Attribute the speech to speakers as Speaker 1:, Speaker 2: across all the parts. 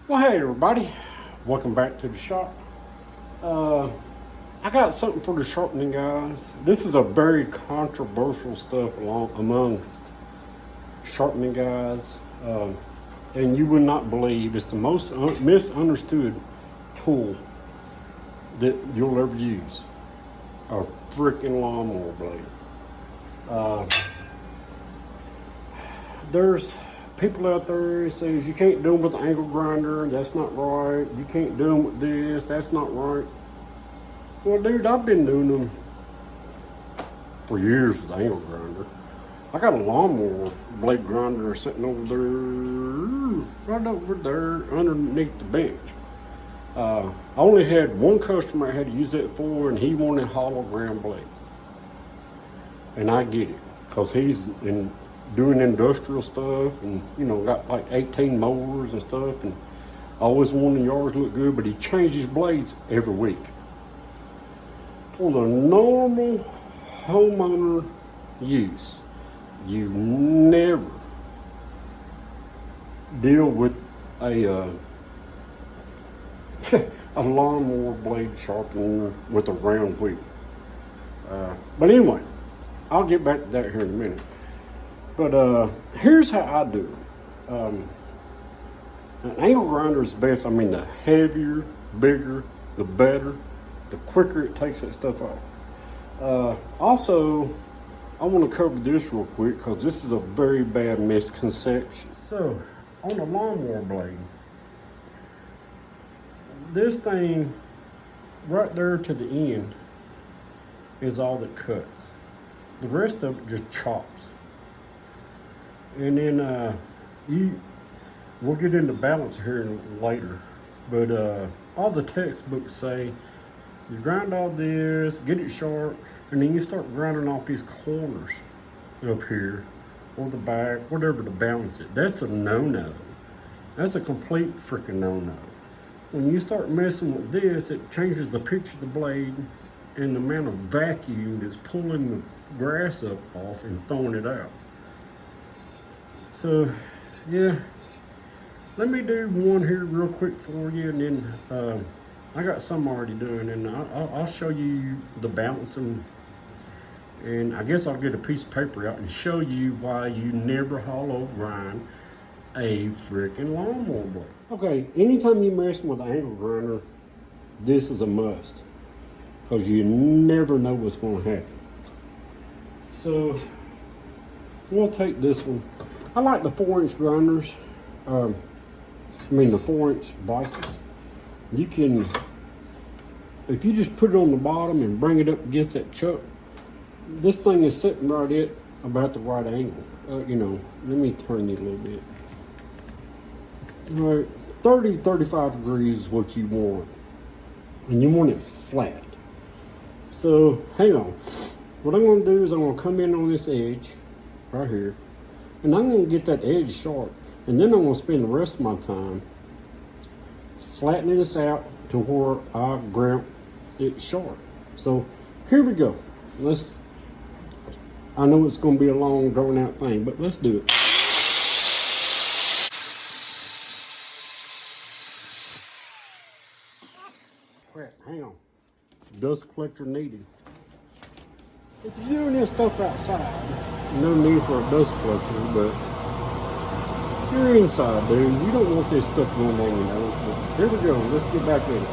Speaker 1: Well, hey everybody, welcome back to the shop. I got something for the sharpening guys. This is a very controversial stuff amongst sharpening guys, and you would not believe it's the most misunderstood tool that you'll ever use. A freaking lawnmower blade. There's people out there that says you can't do them with the angle grinder, that's not right. You can't do them with this, that's not right. Well, dude, I've been doing them for years with the angle grinder. I got a lawnmower blade grinder sitting over there, right over there underneath the bench. I only had one customer I had to use it for, and he wanted hologram blades. And I get it, because he's doing industrial stuff and, got like 18 mowers and stuff, and always wanting yards to look good, but he changes blades every week. For the normal homeowner use, you never deal with a a lawnmower blade sharpener with a round wheel. But anyway, I'll get back to that here in a minute. But here's how I do it. An angle grinder is best. I mean, the heavier, bigger, the better, the quicker it takes that stuff off. Also, I want to cover this real quick because this is a very bad misconception. So, on a lawnmower blade, this thing right there to the end is all that cuts. The rest of it just chops. And then we'll get into balance here later, but all the textbooks say you grind all this, get it sharp, and then you start grinding off these corners up here or the back, whatever, to balance it. That's a no-no. That's a complete freaking no-no. When you start messing with this, it changes the pitch of the blade and the amount of vacuum that's pulling the grass up off and throwing it out. So, yeah, let me do one here real quick for you, and then I got some already done, and I'll show you the balancing, and I guess I'll get a piece of paper out and show you why you never hollow grind a freaking lawnmower blade. Okay, anytime you mess with an angle grinder, this is a must, because you never know what's going to happen. So, we'll take this one. I like the 4-inch grinders. The 4-inch vices. You can, if you just put it on the bottom and bring it up against that chuck, this thing is sitting right at about the right angle. Let me turn it a little bit. All right, 30, 35 degrees is what you want. And you want it flat. So, hang on. What I'm going to do is I'm going to come in on this edge right here. And I'm going to get that edge sharp. And then I'm going to spend the rest of my time flattening this out to where I grab it sharp. So here we go. I know it's going to be a long, drawn out thing, but let's do it. Crap, hang on. Dust collector needed. If you're doing this stuff outside, no need for a dust collector, but if you're inside, dude, you don't want this stuff going on your nose. But here we go, let's get back in it.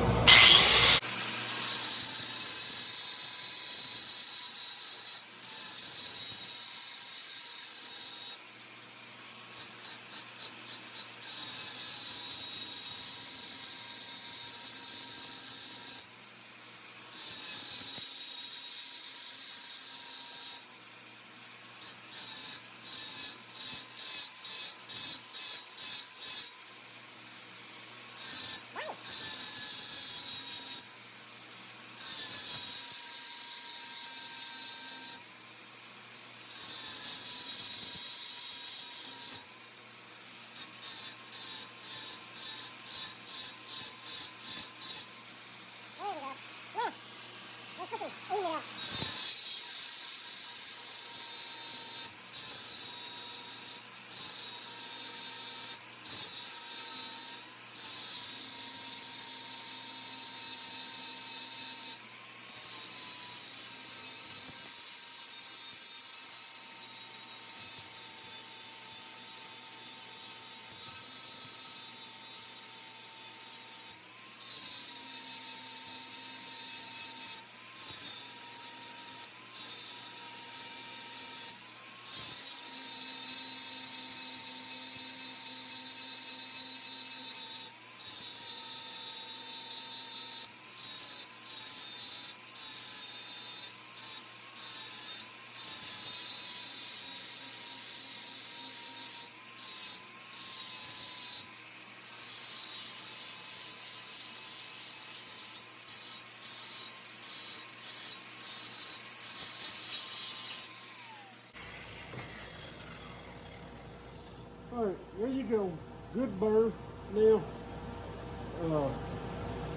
Speaker 1: you go. Good burr. Now,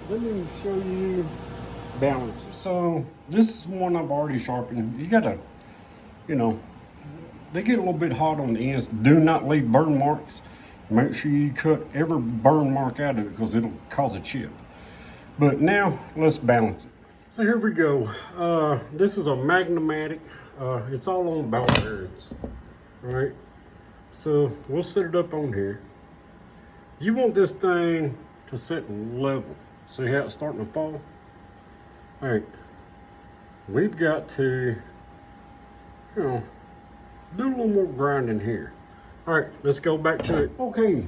Speaker 1: let me show you balances. So this is one I've already sharpened. You gotta, you know, they get a little bit hot on the ends. Do not leave burn marks. Make sure you cut every burn mark out of it because it'll cause a chip. But now let's balance it. So here we go. This is a Magnum-matic. It's all on ball bearings. All right. So we'll set it up on here. You want this thing to sit level. See how it's starting to fall? All right. We've got to, you know, do a little more grinding here. All right, let's go back to it. Okay,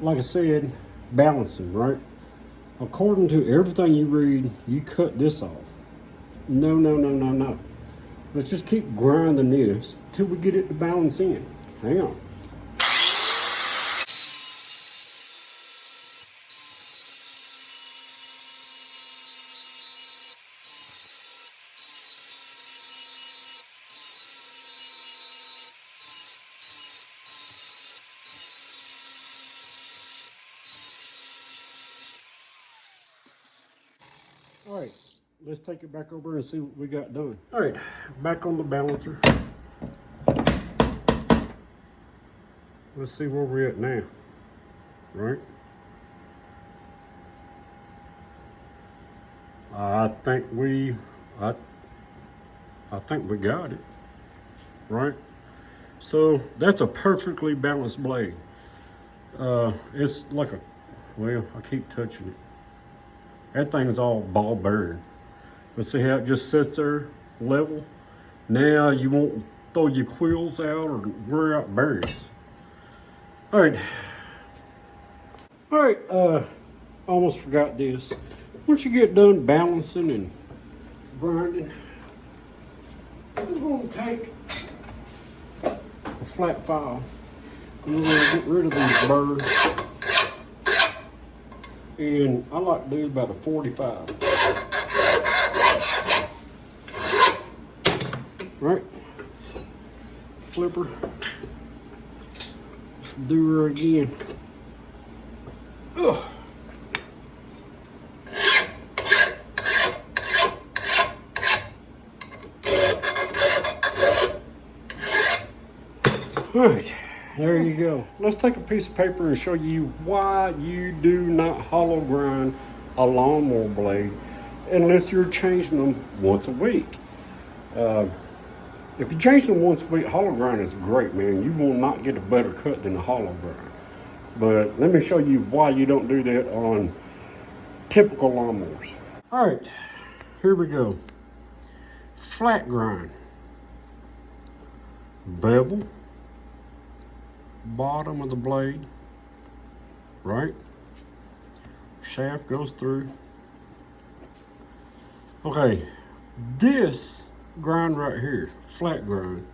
Speaker 1: like I said, balancing, right? According to everything you read, you cut this off. No, no, no, no, no. Let's just keep grinding this till we get it to balance in. Hang on. All right, let's take it back over and see what we got done. All right, back on the balancer. Let's see where we're at now, right? I think we got it, right? So that's a perfectly balanced blade. It's like well, I keep touching it. That thing is all ball bearing. But see how it just sits there level? Now you won't throw your quills out or wear out bearings. All right. All right, almost forgot this. Once you get done balancing and grinding, we're gonna take a flat file and we're gonna get rid of these burrs. And I like to do about a 45. Right? Flipper. Let's do her again. Ugh. All right. There you go. Let's take a piece of paper and show you why you do not hollow grind a lawnmower blade unless you're changing them once a week. If you change them once a week, hollow grind is great, man. You will not get a better cut than a hollow grind. But let me show you why you don't do that on typical lawnmowers. All right, here we go. Flat grind. Bevel. Bottom of the blade, right? Shaft goes through. Okay, this grind right here, flat grind,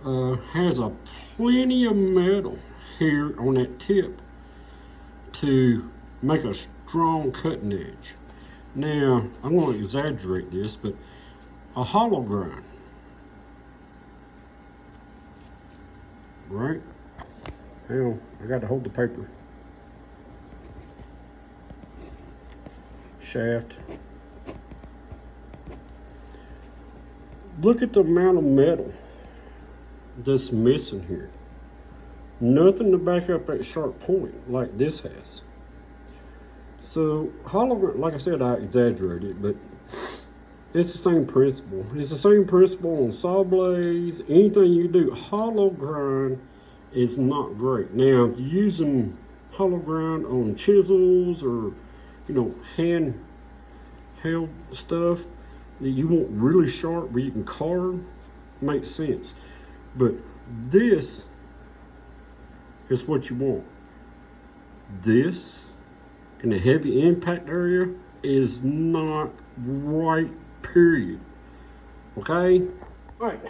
Speaker 1: has a plenty of metal here on that tip to make a strong cutting edge. Now, I'm going to exaggerate this, but a hollow grind, right? Hang on, I got to hold the paper. Shaft. Look at the amount of metal that's missing here. Nothing to back up that sharp point like this has. So hollow, like I said, I exaggerated, but it's the same principle. It's the same principle on saw blades, anything you do. Hollow grind is not great. Now, if you're using hollow grind on chisels or, you know, handheld stuff that you want really sharp where you can carve, makes sense. But this is what you want. This in the heavy impact area is not right, period. Okay? All right,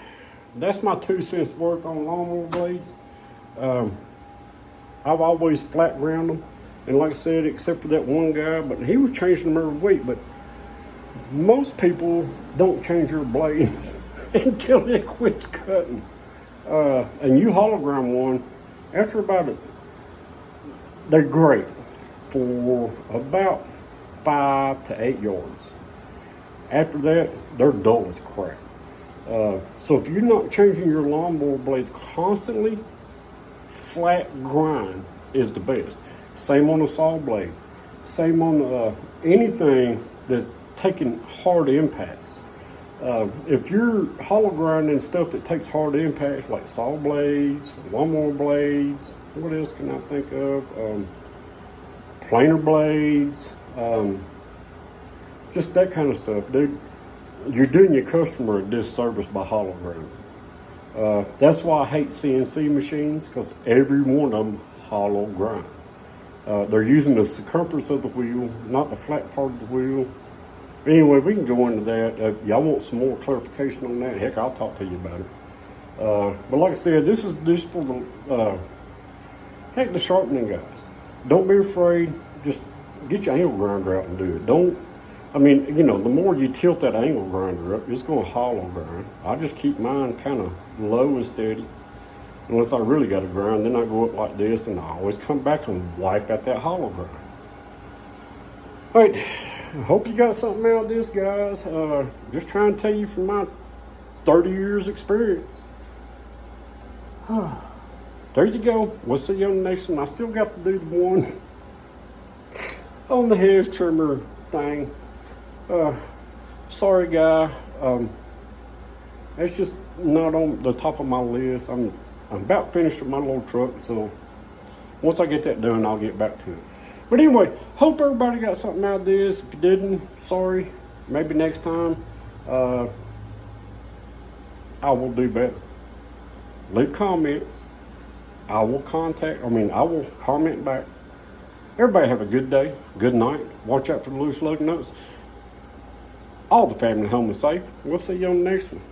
Speaker 1: that's my 2 cents worth on lawnmower blades. I've always flat ground them. And like I said, except for that one guy, but he was changing them every week. But most people don't change their blades until it quits cutting. And you hollow grind one, After about it, they're great for about 5 to 8 yards. After that, they're dull as crap. So if you're not changing your lawnmower blades constantly, flat grind is the best. Same on the saw blade. Same on anything that's taking hard impacts. If you're hollow grinding stuff that takes hard impacts like saw blades, lawnmower blades, what else can I think of? Planer blades, just that kind of stuff, dude. You're doing your customer a disservice by hollow grinding. That's why I hate CNC machines, because every one of them hollow grind. They're using the circumference of the wheel, not the flat part of the wheel. Anyway, we can go into that. Y'all want some more clarification on that? Heck, I'll talk to you about it. But like I said, this is for the sharpening guys. Don't be afraid. Just get your angle grinder out and do it. The more you tilt that angle grinder up, it's going to hollow grind. I just keep mine kind of low and steady. Unless I really got to grind, then I go up like this, and I always come back and wipe out that hollow grind. All right, I hope you got something out of this, guys. Just trying to tell you from my 30 years experience. There you go. We'll see you on the next one. I still got to do the one on the hedge trimmer thing. Sorry, guy. It's just not on the top of my list. I'm about finished with my little truck, so once I get that done, I'll get back to it. But anyway, hope everybody got something out of this. If you didn't, sorry. Maybe next time, I will do better. Leave comments. I will comment back. Everybody have a good day, good night. Watch out for the loose lug nuts. All the family home is safe. We'll see you on the next one.